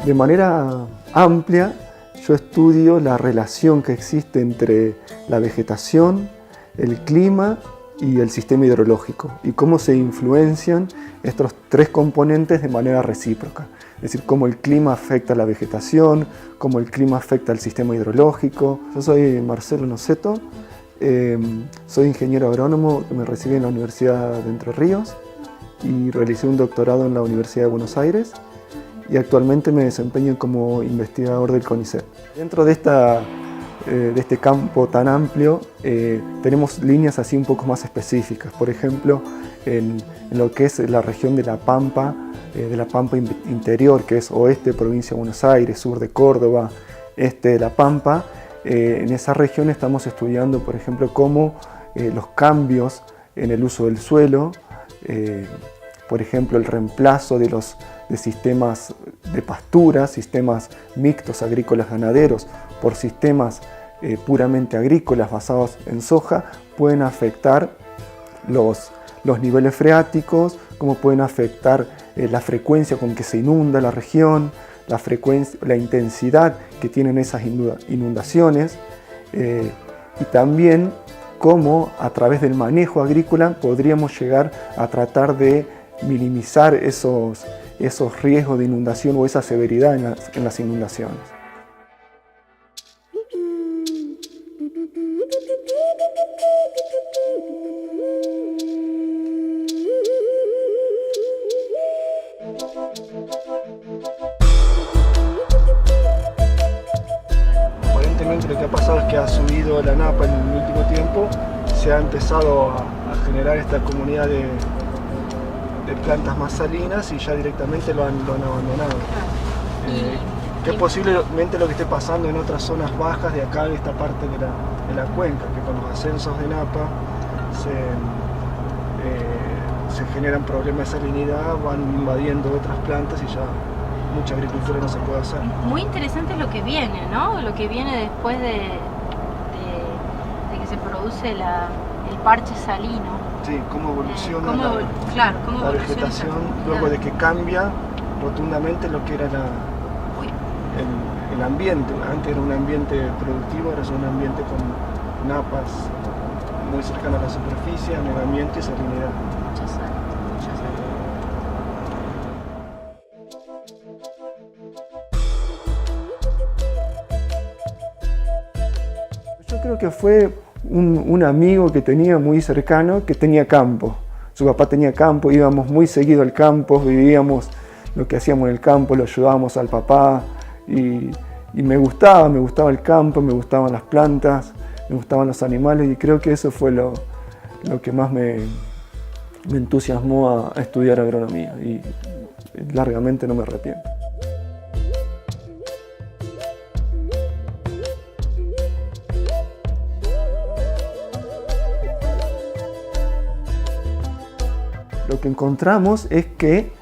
De manera amplia, yo estudio la relación que existe entre la vegetación, el clima y el sistema hidrológico y cómo se influencian estos tres componentes de manera recíproca. Es decir, cómo el clima afecta a la vegetación, cómo el clima afecta al sistema hidrológico. Yo soy Marcelo Noceto, soy ingeniero agrónomo, me recibí en la Universidad de Entre Ríos y realicé un doctorado en la Universidad de Buenos Aires y actualmente me desempeño como investigador del CONICET. Dentro de este campo tan amplio tenemos líneas así un poco más específicas. Por ejemplo, en lo que es la región de la Pampa interior, que es oeste de provincia de Buenos Aires, sur de Córdoba, este de la Pampa. En esa región estamos estudiando, por ejemplo, cómo los cambios en el uso del suelo, por ejemplo, el reemplazo de sistemas de pastura, sistemas mixtos agrícolas ganaderos, por sistemas puramente agrícolas basados en soja, pueden afectar los niveles freáticos, cómo pueden afectar la frecuencia con que se inunda la región, la intensidad que tienen esas inundaciones y también cómo a través del manejo agrícola podríamos llegar a tratar de minimizar esos riesgos de inundación o esa severidad en las inundaciones. Aparentemente lo que ha pasado es que ha subido la napa en el último tiempo, se ha empezado a generar esta comunidad de plantas más salinas y ya directamente lo han abandonado. Que es posiblemente lo que esté pasando en otras zonas bajas de acá, de esta parte de la cuenca, que con los ascensos de napa se generan problemas de salinidad, van invadiendo otras plantas y ya mucha agricultura no se puede hacer. Muy interesante lo que viene, ¿no? Lo que viene después de que se produce el parche salino. Sí, cómo evoluciona la vegetación luego de que cambia rotundamente lo que era el ambiente. Antes era un ambiente productivo, ahora es un ambiente con napas muy cercanas a la superficie, anegamiento y salinidad. Mucha sal. Yo creo que fue un amigo que tenía muy cercano, que tenía campo. Su papá tenía campo, íbamos muy seguido al campo, vivíamos lo que hacíamos en el campo, lo ayudábamos al papá y me gustaba el campo, me gustaban las plantas, me gustaban los animales y creo que eso fue lo que más me entusiasmó a estudiar agronomía y largamente no me arrepiento. lo que encontramos es que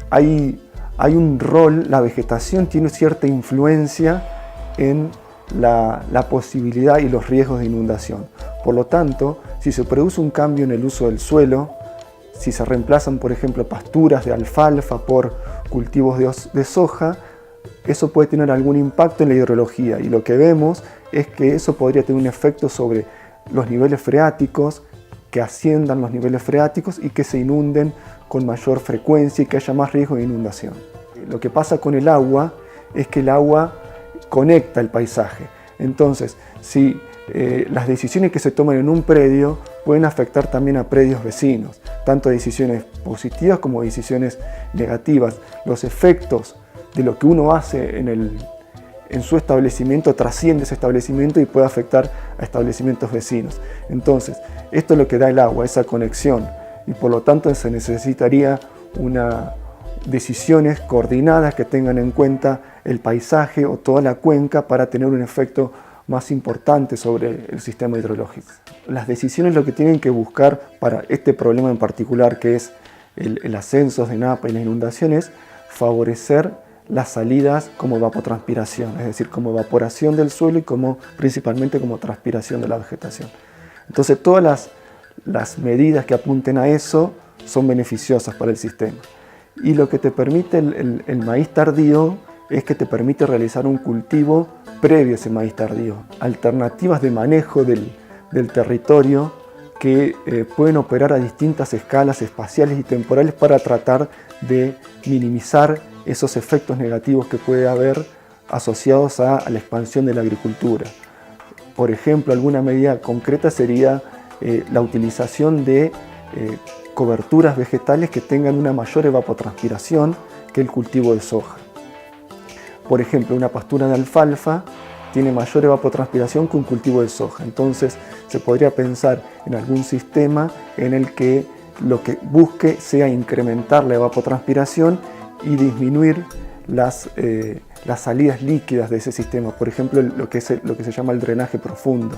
hay un rol, la vegetación tiene cierta influencia en la posibilidad y los riesgos de inundación. Por lo tanto, si se produce un cambio en el uso del suelo, si se reemplazan, por ejemplo, pasturas de alfalfa por cultivos de soja, eso puede tener algún impacto en la hidrología, y lo que vemos es que eso podría tener un efecto sobre los niveles freáticos, que asciendan los niveles freáticos y que se inunden con mayor frecuencia y que haya más riesgo de inundación. Lo que pasa con el agua es que el agua conecta el paisaje. Entonces, si las decisiones que se toman en un predio pueden afectar también a predios vecinos, tanto decisiones positivas como decisiones negativas. Los efectos de lo que uno hace en su establecimiento trasciende ese establecimiento y puede afectar a establecimientos vecinos. Entonces, esto es lo que da el agua, esa conexión, y por lo tanto se necesitaría decisiones coordinadas que tengan en cuenta el paisaje o toda la cuenca para tener un efecto más importante sobre el sistema hidrológico. Las decisiones lo que tienen que buscar para este problema en particular, que es el ascenso de Napa y las inundaciones, favorecer las salidas como evapotranspiración, es decir, como evaporación del suelo y principalmente como transpiración de la vegetación. Entonces todas las medidas que apunten a eso son beneficiosas para el sistema. Y lo que te permite el maíz tardío es que te permite realizar un cultivo previo a ese maíz tardío. Alternativas de manejo del territorio que pueden operar a distintas escalas espaciales y temporales para tratar de minimizar esos efectos negativos que puede haber asociados a la expansión de la agricultura. Por ejemplo, alguna medida concreta sería la utilización de coberturas vegetales que tengan una mayor evapotranspiración que el cultivo de soja. Por ejemplo, una pastura de alfalfa tiene mayor evapotranspiración que un cultivo de soja. Entonces, se podría pensar en algún sistema en el que lo que busque sea incrementar la evapotranspiración y disminuir las salidas líquidas de ese sistema. Por ejemplo, lo que se llama el drenaje profundo,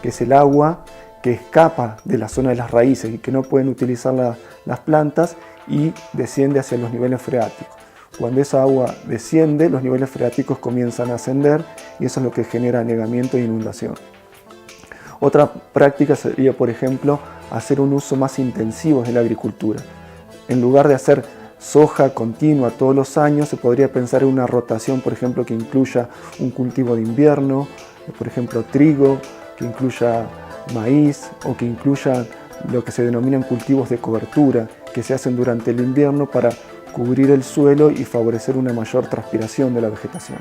que es el agua que escapa de la zona de las raíces y que no pueden utilizar las plantas y desciende hacia los niveles freáticos. Cuando esa agua desciende, los niveles freáticos comienzan a ascender y eso es lo que genera anegamiento e inundación. Otra práctica sería, por ejemplo, hacer un uso más intensivo de la agricultura. En lugar de hacer soja continua todos los años, se podría pensar en una rotación, por ejemplo, que incluya un cultivo de invierno, por ejemplo, trigo, que incluya maíz o que incluya lo que se denominan cultivos de cobertura, que se hacen durante el invierno para cubrir el suelo y favorecer una mayor transpiración de la vegetación.